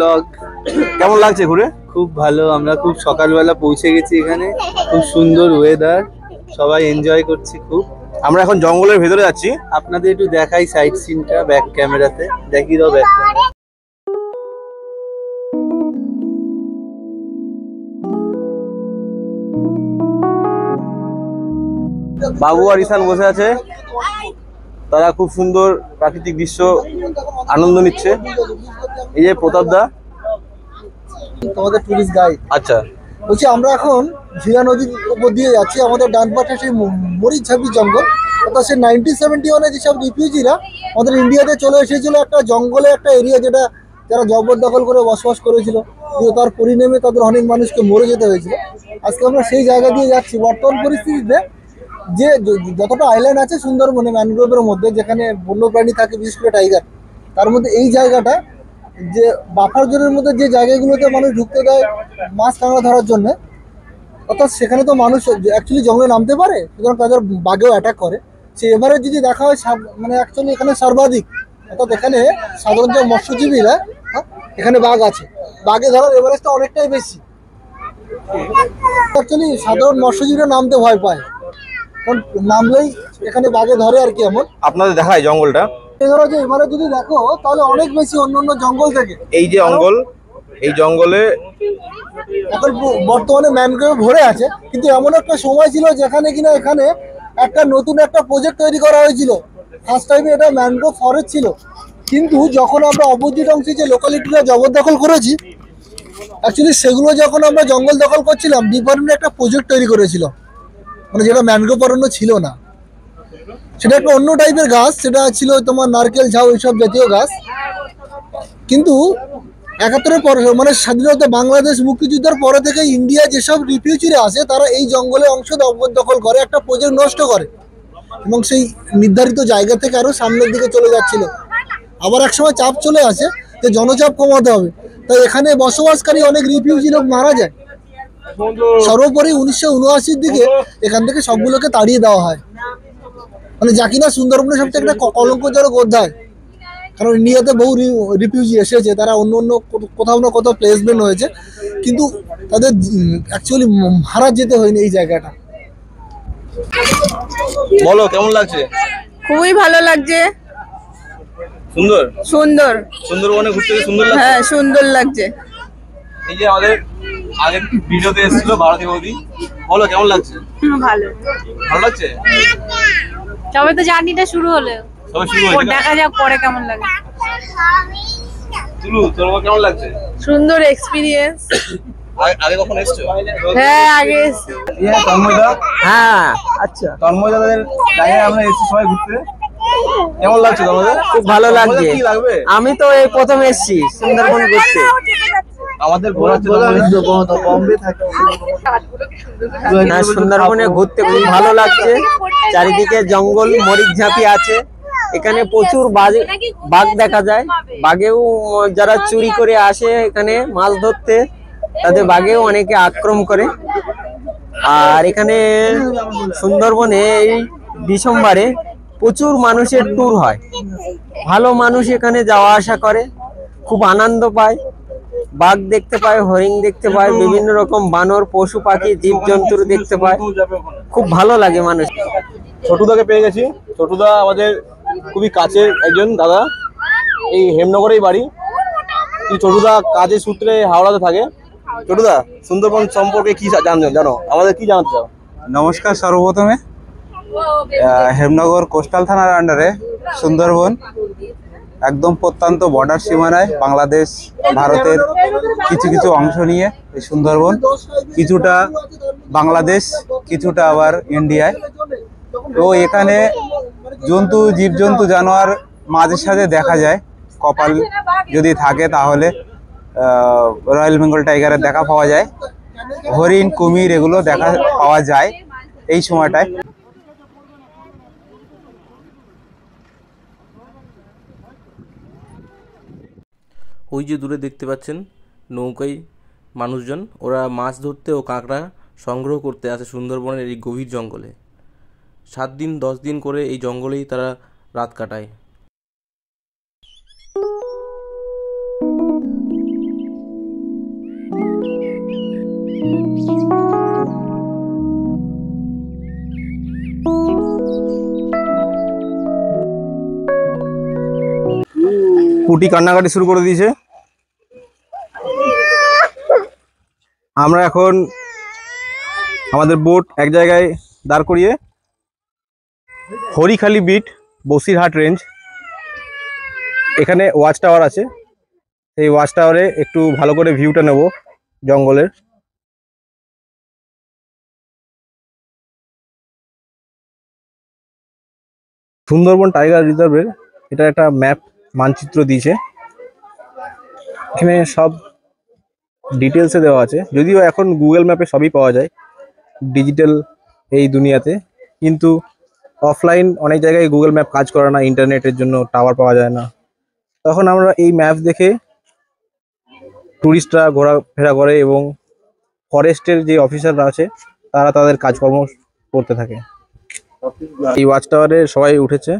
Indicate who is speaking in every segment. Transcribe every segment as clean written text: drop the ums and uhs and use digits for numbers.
Speaker 1: Blog.
Speaker 2: কেমন লাগছে ঘুরে?
Speaker 1: খুব ভালো, আমরা খুব সকালবেলা পৌঁছে গেছি এখানে, খুব সুন্দর ওয়েদার, সবাই এনজয় করছি খুব।
Speaker 2: আমরা এখন জঙ্গলের ভেতরে যাচ্ছি,
Speaker 1: আপনাদের একটু দেখাই সাইড সিনটা ব্যাক ক্যামেরাতে, দেখিয়ে দাও ব্যাক ক্যামেরা।
Speaker 2: বাবু আর ঈশান বসে আছে, তারা খুব সুন্দর প্রাকৃতিক দৃশ্য আনন্দ নিচ্ছে। এই যে প্রতাপ দা
Speaker 3: আমাদের টুরিস্ট গাইড।
Speaker 2: আচ্ছা,
Speaker 3: বলছি আমরা এখন ঝিলা নদীর উপর দিয়ে যাচ্ছি। আমাদের ডান পাশে সেই মরিচঝাপি জঙ্গল, অর্থাৎ সে 1971-এ যেসব রিফিউজিরা আমাদের ইন্ডিয়াতে চলে এসেছিল, একটা জঙ্গলে একটা এরিয়া যেটা যারা জবরদখল করে বসবাস করেছিল, কিন্তু তার পরিণামে তাদের অনেক মানুষকে মরে যেতে হয়েছিল। আজকে আমরা সেই জায়গা দিয়ে যাচ্ছি। বর্তমান পরিস্থিতিতে যে যতটা আইল্যান্ড আছে সুন্দরবনে ম্যানগ্রোভের মধ্যে, যেখানে বন্যপ্রাণী থাকে বিশেষ করে টাইগার, তার মধ্যে এই জায়গাটা যে বাফার জোনের মধ্যে যে জায়গাগুলোতে মানুষ ঢুকতে দেয় মাছ কাঁকড়া ধরার জন্য, অর্থাৎ সেখানে তো মানুষ অ্যাকচুয়ালি জঙ্গলে নামতে পারে, সুতরাং তাদের বাঘেও অ্যাটাক করে। সেই এভারেজ যদি দেখা হয় মানে অ্যাকচুয়ালি এখানে সর্বাধিক, অর্থাৎ এখানে সাধারণত মৎস্যজীবীরা, এখানে বাঘ আছে, বাঘে ধরার এভারেজটা অনেকটাই বেশি। অ্যাকচুয়ালি সাধারণ মৎস্যজীবীরা নামতে ভয় পায়, কারণ নামলেই এখানে বাঘে ধরে আর কি। এমন
Speaker 2: আপনাদের দেখায় জঙ্গলটা,
Speaker 3: ধরো যে এবারে যদি দেখো তাহলে অনেক বেশি অন্য জঙ্গল থেকে।
Speaker 2: এই যে জঙ্গল, এই জঙ্গলে
Speaker 3: এখন বর্তমানে ম্যানগ্রোভ ভরে আছে, কিন্তু এমন একটা সময় ছিল যেখানে কিনা এখানে একটা নতুন একটা প্রজেক্ট তৈরি করা হয়েছিল। ফার্স্ট টাইমে এটা ম্যানগ্রোভ ফরেস্ট ছিল, কিন্তু যখন আমরা অপোজিট অংশে যে লোকালিটিটা জবরদখল করেছি, অ্যাকচুয়ালি সেগুলো যখন আমরা জঙ্গল দখল করছিলাম, ডিপার্টমেন্ট একটা প্রজেক্ট তৈরি করেছিল, মানে যেটা ম্যানগ্রোভ অরণ্য ছিল না, সেটা একটা অন্য টাইপের গাছ, সেটা ছিল তোমার নারকেল ঝাউ এইসব জাতীয় গাছ। কিন্তু 71-এর পরে মানে স্বাধীনতা বাংলাদেশ মুক্তিযুদ্ধের পরে থেকে ইন্ডিয়া যেসব রিফিউজিরা আসে, তারা এই জঙ্গলে অংশ দখল করে একটা প্রজেক্ট নষ্ট করে, এবং সেই নির্ধারিত জায়গা থেকে আরো সামনের দিকে চলে যাচ্ছিল। আবার একসময় চাপ চলে আসে যে জনচাপ কমাতে হবে, তাই এখানে বসবাসকারী অনেক রিফিউজি লোক মারা যায়। সর্বোপরি 1979-র দিকে এখান থেকে সবগুলোকে তাড়িয়ে দেওয়া হয়, মানে যা কিনা সুন্দরবনের সবচেয়ে একটা কলঙ্কজনক অধ্যায়। কারণ ইন্ডিয়াতে বহু রিফিউজি এসেছে, তারা অন্য কোথাও না কোথাও প্লেসমেন্ট হয়েছে, কিন্তু তাদের অ্যাকচুয়ালি মারা যেতে হয়নি এই জায়গাটা।
Speaker 2: বলো কেমন লাগছে?
Speaker 4: খুবই ভালো লাগছে।
Speaker 2: সুন্দর
Speaker 4: সুন্দর,
Speaker 2: সুন্দরবনে ঘুরতে সুন্দর লাগছে।
Speaker 4: হ্যাঁ সুন্দর লাগছে।
Speaker 2: এই যে আমাদের আগের ভিডিওতে এসেছিল ভারতী মোদি, বলো কেমন লাগছে?
Speaker 4: ভালো,
Speaker 2: ভালো লাগছে।
Speaker 4: তবে তো জার্নিটা শুরু হলো,
Speaker 2: সবাই শুরু হয়েছে,
Speaker 4: দেখা যাক পরে কেমন লাগে।
Speaker 2: তুলু তোর কেমন লাগছে?
Speaker 4: সুন্দর এক্সপিরিয়েন্স।
Speaker 2: আগে কখন এসছো?
Speaker 4: হ্যাঁ আগে
Speaker 2: তন্ময়দা,
Speaker 5: হ্যাঁ আচ্ছা,
Speaker 2: তন্ময়দাদের জায়গায় আমরা এসেছি সবাই ঘুরতে, কেমন লাগছে তোমাদের?
Speaker 5: খুব ভালো লাগছে।
Speaker 2: কি লাগবে?
Speaker 5: আমি তো এই প্রথম এসেছি সুন্দরবন ঘুরতে।
Speaker 2: আমাদের ঘোরাচ্ছে
Speaker 5: সুন্দরবনে ঘুরতে খুব ভালো লাগছে। চারিদিকে জঙ্গল, মরিচঝাপি আছে, এখানে প্রচুর বাঘ দেখা যায়। বাঘেও যারা চুরি করে আসে এখানে মাছ ধরতে, তাদের বাঘেও অনেকে আক্রমণ করে। আর এখানে সুন্দরবনে এই ডিসেম্বরে প্রচুর মানুষের ট্যুর হয়, ভালো মানুষ এখানে যাওয়া আসা করে, খুব আনন্দ পায়। বাঘ দেখতে পায়, হরিণ দেখতে পায়, বিভিন্ন রকম বানর, পশু পাখি, জীবজন্তু দেখতে পায়, খুব ভালো লাগে মানুষ।
Speaker 2: ছোটুদাকে পেয়ে গেছি। ছোটুদা আমাদের খুবই কাছের একজন দাদা, এই হেমনগরেই বাড়ি। ছোটুদা কাজের সূত্রে হাওড়াতে থাকে। ছোটুদা, সুন্দরবন সম্পর্কে কি জানো, আমাদের কি জানাতে চাও?
Speaker 1: নমস্কার। সর্বপ্রথমে হেমনগর কোস্টাল থানার আন্ডারে সুন্দরবন, একদম প্রত্যন্ত বর্ডার সীমানায় বাংলাদেশ ভারতের কিছু কিছু অংশ নিয়ে এই সুন্দরবন, কিছুটা বাংলাদেশ, কিছুটা আবার ইন্ডিয়ায়। তো এখানে জন্তু, জীবজন্তু, জানোয়ার মাঝে সাঝে দেখা যায়। কপাল যদি থাকে তাহলে রয়্যাল বেঙ্গল টাইগারের দেখা পাওয়া যায়, হরিণ, কুমির এগুলো দেখা পাওয়া যায় এই সময়টায়।
Speaker 6: ওই যে দূরে দেখতে পাচ্ছেন নৌকায় মানুষজন, ওরা মাছ ধরতে ও কাঁকড়া সংগ্রহ করতে আসে সুন্দরবনের এই গভীর জঙ্গলে। 7 দিন 10 দিন করে এই জঙ্গলেই তারা রাত কাটায়।
Speaker 2: পুটি কান্নাকাটি শুরু করে দিয়েছে। আমরা এখন আমাদের বোট এক জায়গায় দাঁড় করিয়ে হরিখালি বিট, বসিরহাট রেঞ্জ, এখানে ওয়াচ টাওয়ার আছে, এই ওয়াচ টাওয়ারে একটু ভালো করে ভিউটা নেব জঙ্গলের। সুন্দরবন টাইগার রিজার্ভের এটা একটা ম্যাপ মানচিত্র দিয়েছে, এখানে সব ডিটেলসে দেওয়া আছে। যদিও এখন গুগল ম্যাপে সবই পাওয়া যায় ডিজিটাল এই দুনিয়াতে, কিন্তু অফলাইন অনেক জায়গায় গুগল ম্যাপ কাজ করে না, ইন্টারনেটের জন্য টাওয়ার পাওয়া যায় না। তখন আমরা এই ম্যাপ দেখে ট্যুরিস্টরা ঘোরাফেরা করে এবং ফরেস্টের যে অফিসাররা আছে তারা তাদের কাজকর্ম করতে থাকে। এই ওয়াচ টাওয়ারে সবাই উঠেছে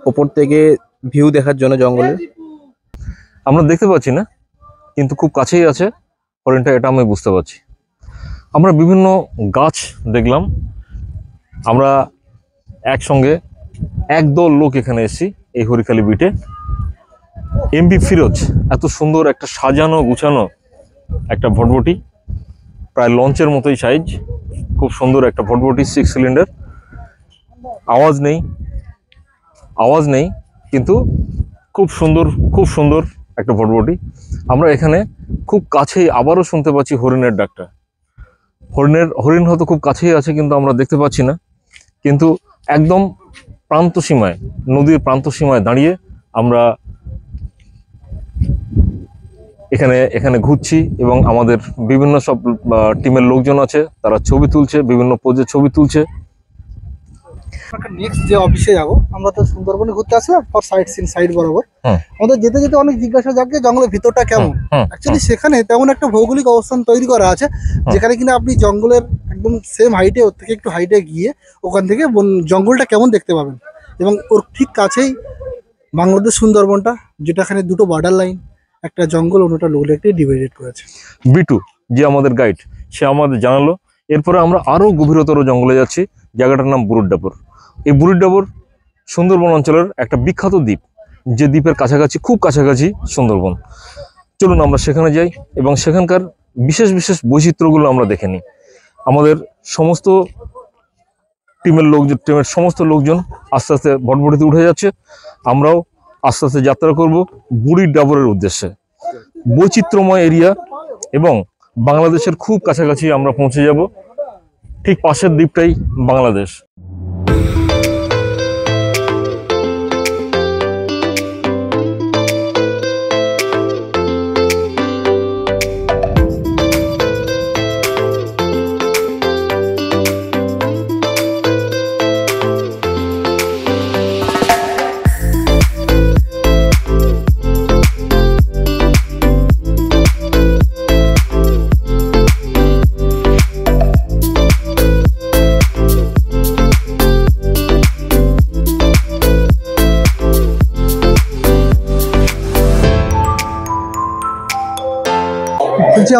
Speaker 2: ওপর থেকে ভিউ দেখার জন্য জঙ্গলে।
Speaker 7: আমরা দেখতে পাচ্ছি না, কিন্তু খুব কাছেই আছে হরিণটা, এটা আমি বুঝতে পারছি। আমরা বিভিন্ন গাছ দেখলাম, আমরা একসঙ্গে একদল লোক এখানে এসেছি এই হরিখালি বিটে। এমবি ফিরোজ এত সুন্দর একটা সাজানো গুছানো একটা ভটভটি, প্রায় লঞ্চের মতোই সাইজ, খুব সুন্দর একটা ভটভটি, 6 সিলিন্ডার। আওয়াজ নেই কিন্তু খুব সুন্দর একটা ভটভটি। আমরা এখানে খুব কাছেই আবারও শুনতে পাচ্ছি হরিণের ডাকটা। হরিণ হয়তো খুব কাছেই আছে কিন্তু আমরা দেখতে পাচ্ছি না, কিন্তু একদম প্রান্ত সীমায়, নদীর প্রান্ত সীমায় দাঁড়িয়ে আমরা এখানে ঘুরছি এবং আমাদের বিভিন্ন সব টিমের লোকজন আছে, তারা ছবি তুলছে, বিভিন্ন পোজে ছবি তুলছে।
Speaker 3: নেক্সট যে অফিসে যাবো, আমরা তো সুন্দরবনে ঘুরতে আসলাম ফর সাইড বরাবর। আমাদের যেতে যেতে অনেক জিজ্ঞাসা যাকে জঙ্গলের ভিতরটা কেমন। অ্যাকচুয়ালি সেখানে তেমন একটা ভৌগোলিক অবস্থান তৈরি করা আছে যেখানে কিনা আপনি জঙ্গলের একদম সেম হাইটে, ওর থেকে একটু হাইটে গিয়ে ওখান থেকে জঙ্গলটা কেমন দেখতে পাবেন। এবং ওর ঠিক কাছেই বাংলাদেশ সুন্দরবনটা, যেটাখানে দুটো বর্ডার লাইন, একটা জঙ্গল অন্যটা লোকলেকটি ডিভাইডেড করেছে।
Speaker 7: বিটু যে আমাদের গাইড, সে আমাদের জানালো। এরপরে আমরা আরো গভীরতর জঙ্গলে যাচ্ছি, জায়গাটার নাম বুরুডাবর। এই বুরুডাবর সুন্দরবন অঞ্চলের একটা বিখ্যাত দ্বীপ, যে দ্বীপের কাছাকাছি, খুব কাছাকাছি সুন্দরবন। চলুন আমরা সেখানে যাই এবং সেখানকার বিশেষ বৈচিত্র্যগুলো আমরা দেখে নিই। আমাদের সমস্ত টিমের সমস্ত লোকজন আস্তে আস্তে ভটভটিতে উঠে যাচ্ছে, আমরাও আস্তে আস্তে যাত্রা করব বুড়িডাবরের উদ্দেশ্যে। বৈচিত্র্যময় এরিয়া এবং বাংলাদেশের খুব কাছাকাছি আমরা পৌঁছে যাব, ঠিক পাশের দ্বীপটাই বাংলাদেশ।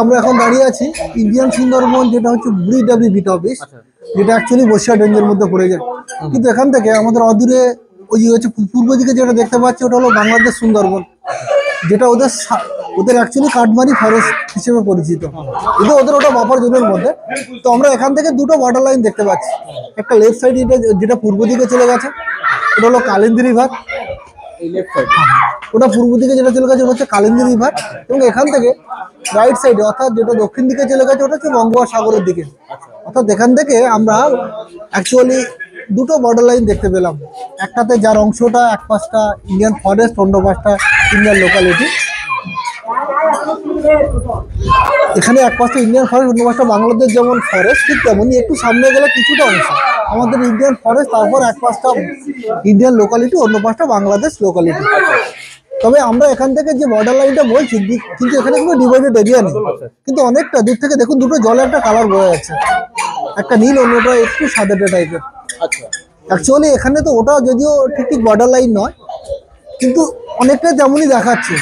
Speaker 3: আমরা এখন দাঁড়িয়ে আছি ইন্ডিয়ান সুন্দরবন, যেটা হচ্ছে বুড়িডাবরি বিট অফিস, যেটা অ্যাকচুয়ালি বসিরহাট রেঞ্জের মধ্যে পড়ে যায়। কিন্তু এখান থেকে আমাদের অদূরে ওই হচ্ছে পূর্ব দিকে যেটা দেখতে পাচ্ছি ওটা হলো বাংলাদেশ সুন্দরবন, যেটা ওদের অ্যাকচুয়ালি কাঠমারি ফরেস্ট হিসেবে পরিচিত, কিন্তু ওদের ওটা বাফার জোনের মধ্যে। তো আমরা এখান থেকে দুটো বর্ডার লাইন দেখতে পাচ্ছি, একটা লেফট সাইড যেটা পূর্ব দিকে চলে গেছে ওটা হলো কালিন্দী রিভার, ওটা পূর্ব দিকে যেটা চলে গেছে ওটা হচ্ছে কালিন্দী রিভার, এবং এখান থেকে রাইট সাইডে অর্থাৎ যেটা দক্ষিণ দিকে চলে গেছে ওটা হচ্ছে বঙ্গোপসাগরের দিকে। অর্থাৎ এখান থেকে আমরা অ্যাকচুয়ালি দুটো বর্ডার লাইন দেখতে পেলাম, একটাতে যার অংশটা এক পাশটা ইন্ডিয়ান ফরেস্ট, অন্য পাশটা ইন্ডিয়ান লোকালিটি। এখানে এক পাশটা ইন্ডিয়ান ফরেস্ট, অন্য পাশটা বাংলাদেশ যেমন ফরেস্ট, ঠিক তেমনই একটু সামনে গেলে কিছুটা অংশ আমাদের ইন্ডিয়ান ফরেস্ট, তারপর এক পাশটা ইন্ডিয়ান লোকালিটি, অন্য পাশটা বাংলাদেশ লোকালিটি। তবে আমরা এখান থেকে যে বর্ডার লাইনটা বলছি, কিন্তু এখানে কোনো ডিভাইডেড এরিয়া নেই, কিন্তু অনেকটা দূর থেকে দেখুন দুটো জলে একটা কালার বয়ে যাচ্ছে, একটা নীল, অন্যটা একটু সাদাটে টাইপের। অ্যাকচুয়ালি এখানে তো ওটা যদিও ঠিক বর্ডার লাইন নয়, কিন্তু অনেকটা তেমনই দেখাচ্ছে।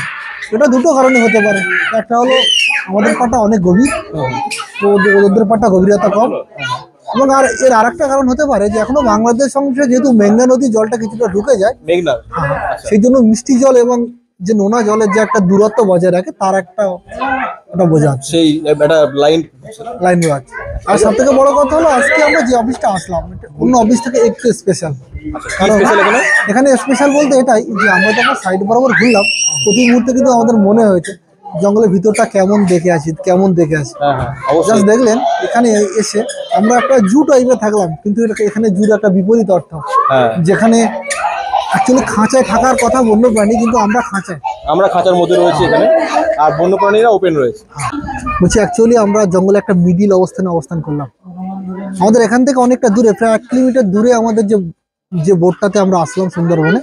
Speaker 3: এটা দুটো কারণে হতে পারে, একটা হলো আমাদের পাটা অনেক গভীর, তো ওদের পাটা গভীরতা কম, এবং আর এর আরেকটা কারণ হতে পারে যে এখনো বাংলাদেশ অংশে যেহেতু মেঘনা নদীর জলটা কিছুটা ঢুকে যায়,
Speaker 2: মেঘনা
Speaker 3: সেই জন্য মিষ্টি জল এবং যে নোনা জলের যে একটা দূরত্ব বজায় রাখে তার একটা ওটা বোঝাচ্ছে
Speaker 2: সেই একটা লাইন
Speaker 3: লাইন আছে। আর সব থেকে বড় কথা হলো আজকে আমরা যে অফিসটা আসলাম এটা অন্য অফিস থেকে একটু স্পেশাল। কারণ এখানে স্পেশাল বলতে এটাই যে আমরা যখন সাইড বরাবর ঘুরলাম প্রতি মুহূর্তে কিন্তু আমাদের মনে হয়েছে জঙ্গলের ভিতরটা কেমন দেখে আসি। জাস্ট দেখলেন এখানে এসে আমরা একটা জু টাইপে থাকলাম, কিন্তু এখানে জুর একটা বিপরীত অর্থ, যেখানে অ্যাকচুয়ালি খাঁচায় থাকার কথা বন্যপ্রাণী, কিন্তু আমরা
Speaker 2: খাঁচার মধ্যে রয়েছে এখানে, আর বন্যপ্রাণীরা ওপেন রয়েছে।
Speaker 3: বলছি অ্যাকচুয়ালি আমরা জঙ্গলে একটা মিডিল অবস্থান করলাম। আমাদের এখান থেকে অনেকটা দূরে, প্রায় 1 কিলোমিটার দূরে আমাদের যে বোটটাতে আমরা আসলাম সুন্দরবনে,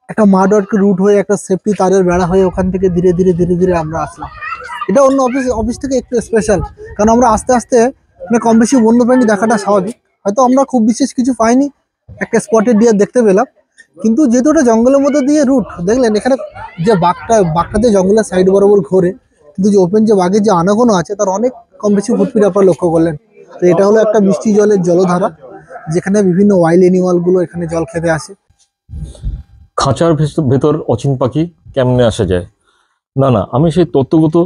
Speaker 3: একটা মাড রুট হয়ে একটা সেফটি তারের বেড়া হয়ে ওখান থেকে ধীরে ধীরে আমরা আসলাম। এটা অন্য অফিস থেকে একটু স্পেশাল, কারণ আমরা আস্তে আস্তে মানে কম বেশি বন্যপ্রাণী দেখাটা স্বাভাবিক। হয়তো আমরা খুব বিশেষ কিছু পাইনি, একটা স্পটেড ডিয়ার দেখতে পেলাম, কিন্তু যেহেতু ওটা জঙ্গলের মধ্যে দিয়ে রুট, দেখলেন এখানে যে বাঘটা যে জঙ্গলের সাইড বরাবর ঘোরে, কিন্তু যে ওপেন যে বাঘের যে আনাগোনা আছে তার অনেক কম বেশি ফুটপিট আপনারা লক্ষ্য করলেন। তো এটা হলো একটা মিষ্টি জলের জলধারা, যেখানে বিভিন্ন ওয়াইল্ড অ্যানিমাল গুলো এখানে জল খেতে আসে।
Speaker 7: খাঁচার ভেতর অচিন পাখি কেমনে আসা যায়? না, আমি সেই তত্ত্বগত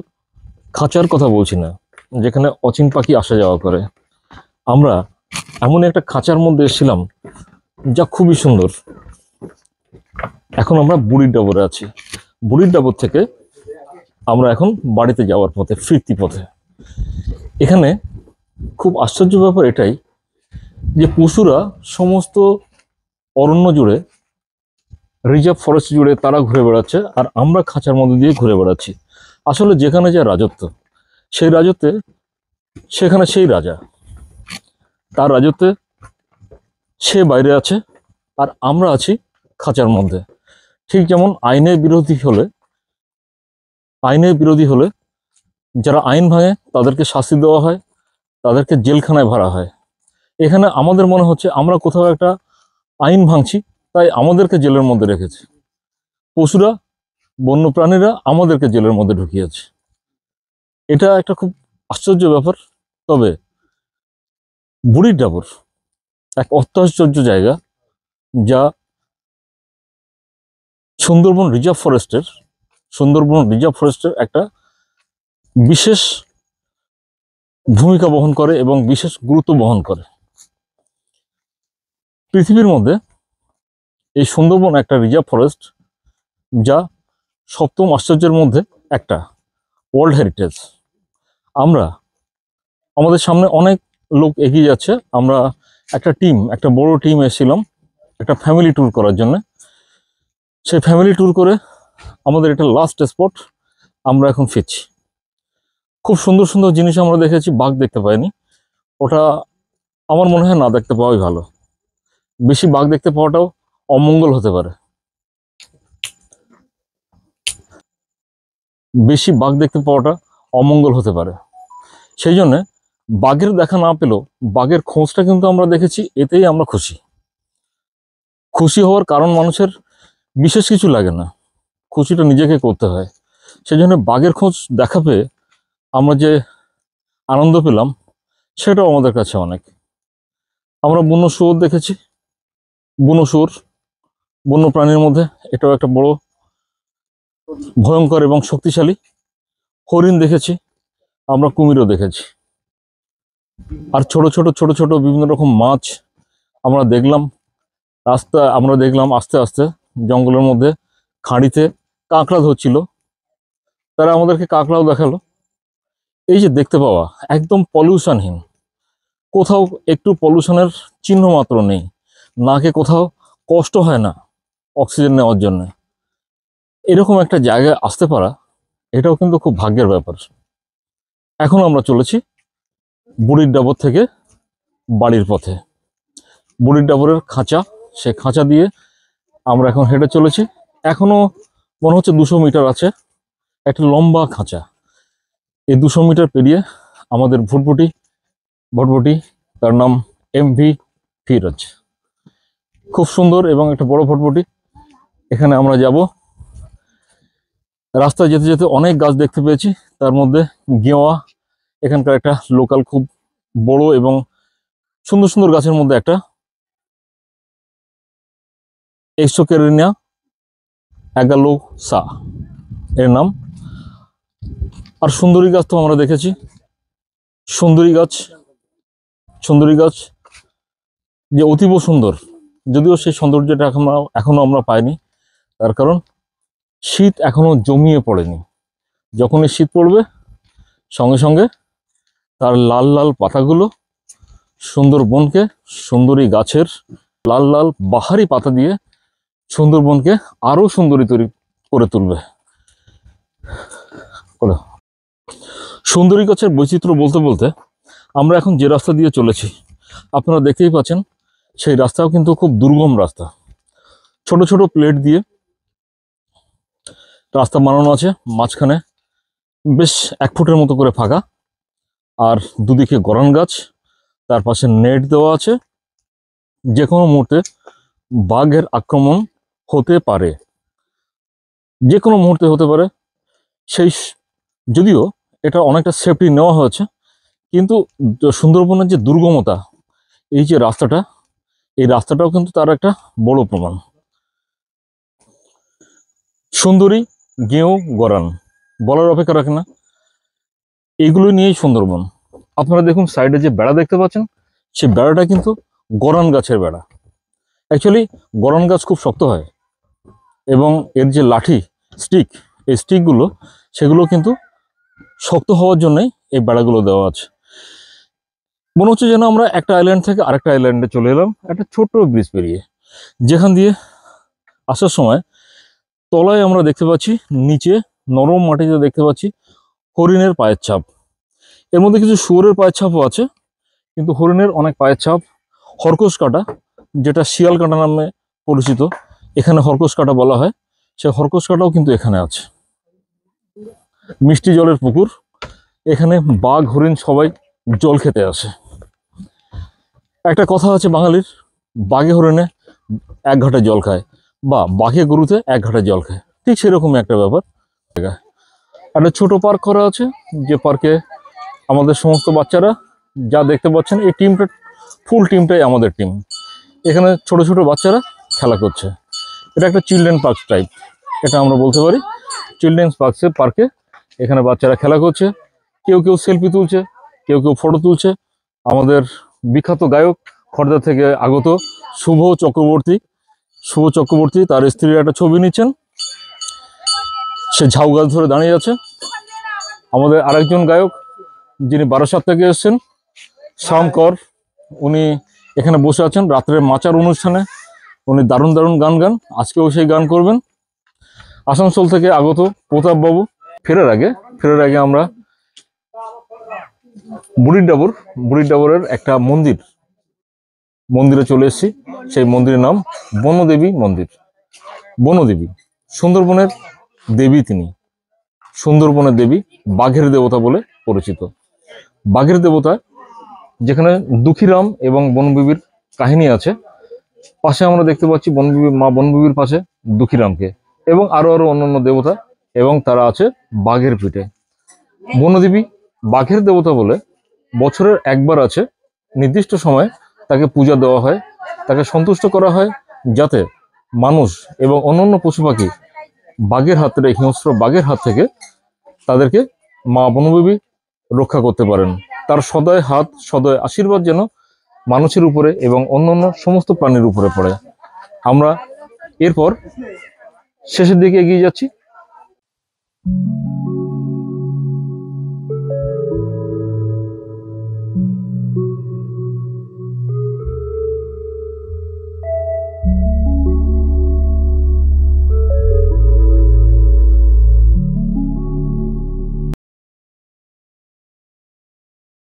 Speaker 7: খাঁচার কথা বলছি না, যেখানে অচিন পাখি আসা যাওয়া করে। আমরা এমন একটা খাঁচার মধ্যে এসেছিলাম যা খুবই সুন্দর। এখন আমরা বুড়ির ডাবরে আছি। বুড়ির ডাবর থেকে আমরা এখন বাড়িতে যাওয়ার পথে, ফিরতি পথে। এখানে খুব আশ্চর্য ব্যাপার এটাই যে পশুরা সমস্ত অরণ্য জুড়ে, রিজার্ভ ফরেস্ট জুড়ে তারা ঘুরে বেড়াচ্ছে, আর আমরা খাঁচার মধ্যে দিয়ে ঘুরে বেড়াচ্ছি। আসলে যেখানে যে রাজত্ব, সেই রাজত্বে সেখানে সেই রাজা, তার রাজত্বে সে বাইরে আছে আর আমরা আছি খাঁচার মধ্যে। ঠিক যেমন আইনের বিরোধী হলে যারা আইন ভাঙে তাদেরকে শাস্তি দেওয়া হয়, তাদেরকে জেলখানায় ভরা হয়। এখানে আমাদের মনে হচ্ছে আমরা কোথাও একটা আইন ভাঙছি, তাই আমাদেরকে জেলের মধ্যে রেখেছে। পশুরা, বন্যপ্রাণীরা আমাদেরকে জেলের মধ্যে ঢুকিয়েছে। এটা একটা খুব আশ্চর্য ব্যাপার। তবে বুড়ির ডাবর এক অত্যাশ্চর্য জায়গা, যা সুন্দরবন রিজার্ভ ফরেস্টের একটা বিশেষ ভূমিকা বহন করে এবং বিশেষ গুরুত্ব বহন করে। পৃথিবীর মধ্যে এই সুন্দরবন একটা রিজার্ভ ফরেস্ট, যা 7ম আশ্চর্যের মধ্যে একটা, ওয়ার্ল্ড হেরিটেজ। আমাদের সামনে অনেক লোক এগিয়ে যাচ্ছে। আমরা একটা বড় টিম এসেছিলাম একটা ফ্যামিলি ট্যুর করার জন্য। সেই ফ্যামিলি ট্যুর করে আমাদের এটা লাস্ট স্পট, আমরা এখন ফিরছি। খুব সুন্দর সুন্দর জিনিস আমরা দেখেছি, বাঘ দেখতে পাইনি। ওটা আমার মনে হয় না দেখতে পাওয়াই ভালো। বেশি বাঘ দেখতে পাওয়াটাও অমঙ্গল হতে পারে। সেই জন্য বাঘের দেখা না পেলেও বাঘের খোঁজটা কিন্তু আমরা দেখেছি, এতেই আমরা খুশি হওয়ার কারণ মানুষের বিশেষ কিছু লাগে না, খুশিটা নিজেকে করতে হয়। সেই জন্য বাঘের খোঁজ দেখা পেয়ে আমরা যে আনন্দ পেলাম সেটাও আমাদের কাছে অনেক। আমরা বন্য শুয়োর দেখেছি। বন্য প্রাণীর মধ্যে এটাও একটা বড়, ভয়ঙ্কর এবং শক্তিশালী। হরিণ দেখেছি, আমরা কুমিরও দেখেছি। আর ছোট ছোট বিভিন্ন রকম মাছ আমরা দেখলাম। আস্তে আস্তে জঙ্গলের মধ্যে খাঁড়িতে কাঁকড়া ধরছিল, তারা আমাদেরকে কাঁকড়াও দেখালো। এই যে দেখতে পাওয়া একদম পলিউশনহীন, কোথাও একটু পলিউশনের চিহ্ন মাত্র নেই, নাকে কোথাও কষ্ট হয় না অক্সিজেন নেওয়ার জন্য, এরকম একটা জায়গায় আসতে পারা, এটাও কিন্তু খুব ভাগ্যের ব্যাপার। এখন আমরা চলেছি বুড়ির ডাবর থেকে বাড়ির পথে। বুড়ির ডাবরের খাঁচা, সে খাঁচা দিয়ে আমরা এখন হেঁটে চলেছি। এখনো মনে হচ্ছে 200 মিটার আছে, একটা লম্বা খাঁচা। এই 200 মিটার পেরিয়ে আমাদের ভটভটি, তার নাম MV ফিরোজ, খুব সুন্দর এবং একটা বড় ভটভটি। এখানে আমরা যাব। রাস্তায় যেতে যেতে অনেক গাছ দেখতে পেয়েছি, তার মধ্যে গেওয়া এখানকার একটা লোকাল খুব বড় এবং সুন্দর সুন্দর গাছের মধ্যে একটা এক্সোকেরিনিয়া অ্যাগালোসা এর নাম। আর সুন্দরী গাছ তো আমরা দেখেছি, সুন্দরী গাছ যে অতীব সুন্দর, যদিও সেই সৌন্দর্যটা এখনো আমরা পাইনি, তার কারণ শীত এখনো জমিয়ে পড়েনি। যখনই শীত পড়বে সঙ্গে সঙ্গে তার লাল লাল পাতাগুলো সুন্দরবনকে, সুন্দরী গাছের লাল লাল বাহারি পাতা দিয়ে সুন্দরবনকে আরো সুন্দরী তৈরি করে তুলবে। সুন্দরী গাছের বৈচিত্র্য বলতে বলতে আমরা এখন যে রাস্তা দিয়ে চলেছি আপনারা দেখতেই পাচ্ছেন, সেই রাস্তাও কিন্তু খুব দুর্গম রাস্তা। ছোট ছোট প্লেট দিয়ে রাস্তা বানানো আছে, মাঝখানে বেশ 1 ফুটের মতো করে ফাঁকা, আর দুদিকে গরান গাছ, তার পাশে নেট দেওয়া আছে। যে কোনো মুহূর্তে বাঘের আক্রমণ হতে পারে, যে কোনো মুহূর্তে হতে পারে। সেই যদিও এটা অনেকটা সেফটি নেওয়া হয়েছে, কিন্তু সুন্দরবনের যে দুর্গমতা, এই যে রাস্তাটা, এই রাস্তাটাও কিন্তু তার একটা বড় প্রমাণ। সুন্দরী, গেঁয়ো, গরান বলার অপেক্ষা রাখে না, এইগুলো নিয়েই সুন্দরবন। আপনারা দেখুন সাইডে যে বেড়া দেখতে পাচ্ছেন, সেই বেড়াটা কিন্তু গরান গাছের বেড়া। অ্যাকচুয়ালি গরান গাছ খুব শক্ত হয়, এবং এর যে লাঠি স্টিক, এই স্টিকগুলো সেগুলো কিন্তু শক্ত হওয়ার জন্যই এই বেড়াগুলো দেওয়া আছে। মনে হচ্ছে যেন আমরা একটা আইল্যান্ড থেকে আরেকটা আইল্যান্ডে চলে এলাম একটা ছোট্ট ব্রিজ পেরিয়ে, যেখান দিয়ে আসার সময় তলায় আমরা দেখতে পাচ্ছি, নিচে নরম মাটিতে দেখতে পাচ্ছি হরিণের পায়ের ছাপ। এর মধ্যে কিছু শুয়োরের পায়ের ছাপও আছে, কিন্তু হরিণের অনেক পায়ের ছাপ। খরগোশ কাঁটা, যেটা শিয়াল কাঁটা নামে পরিচিত, এখানে খরগোশ কাঁটা বলা হয়, সেই খরগোশ কাঁটাও কিন্তু এখানে আছে। মিষ্টি জলের পুকুর, এখানে বাঘ হরিণ সবাই জল খেতে আসে। একটা কথা আছে বাঙালির, বাঘে হরিণে 1 ঘাটে জল খায়, বা বাঘে গরুতে 1 ঘাটে জল খায়, ঠিক সেরকমই একটা ব্যাপার। একটা ছোট পার্ক করা আছে, যে পার্কে আমাদের সমস্ত বাচ্চারা যা দেখতে পাচ্ছেন, এই টিমটা, ফুল টিমটাই আমাদের টিম। এখানে ছোট ছোট বাচ্চারা খেলা করছে। এটা একটা চিলড্রেন পার্ক টাইপ, এটা আমরা বলতে পারি। চিলড্রেন্স পার্কে এখানে বাচ্চারা খেলা করছে, কেউ কেউ সেলফি তুলছে, কেউ কেউ ফটো তুলছে। আমাদের বিখ্যাত গায়ক খড়দা থেকে আগত শুভ চক্রবর্তী তার স্ত্রীর একটা ছবি নিচ্ছেন, সে ঝাউ গাছ ধরে দাঁড়িয়ে আছে। আমাদের আরেকজন গায়ক, যিনি বারাসাত থেকে এসেছেন, শ্যাম কর, উনি এখানে বসে আছেন রাত্রের মাচার অনুষ্ঠানে। উনি দারুণ দারুণ গান গান, আজকেও সেই গান করবেন। আসানসোল থেকে আগত প্রতাপ বাবু। ফেরার আগে আমরা বুড়ির ডাবরের একটা মন্দিরে চলে এসেছি। সেই মন্দিরের নাম বনদেবী মন্দির। বনদেবী সুন্দরবনের দেবী, তিনি সুন্দরবনের দেবী, বাঘের দেবতা বলে পরিচিত। বাঘের দেবতা, যেখানে দুঃখীরাম এবং বনবিবির কাহিনী আছে, পাশে আমরা দেখতে পাচ্ছি মা বনবিবির পাশে দুঃখীরামকে, এবং আরো অন্যান্য দেবতা, এবং তারা আছে বাঘের পিঠে। বনদেবী বাঘের দেবতা বলে বছরের একবার আছে, নির্দিষ্ট সময়ে তাকে পূজা দেওয়া হয়, তাকে সন্তুষ্ট করা হয়, যাতে মানুষ এবং অন্যান্য পশু পাখি বাঘের হাত থেকে, হিংস্র বাঘের হাত থেকে তাদেরকে মা বনদেবী রক্ষা করতে পারেন। তার সদয় আশীর্বাদ যেন মানুষের উপরে এবং অন্যান্য সমস্ত প্রাণীর উপরে পড়ে। আমরা এরপর শেষের দিকে এগিয়ে যাচ্ছি।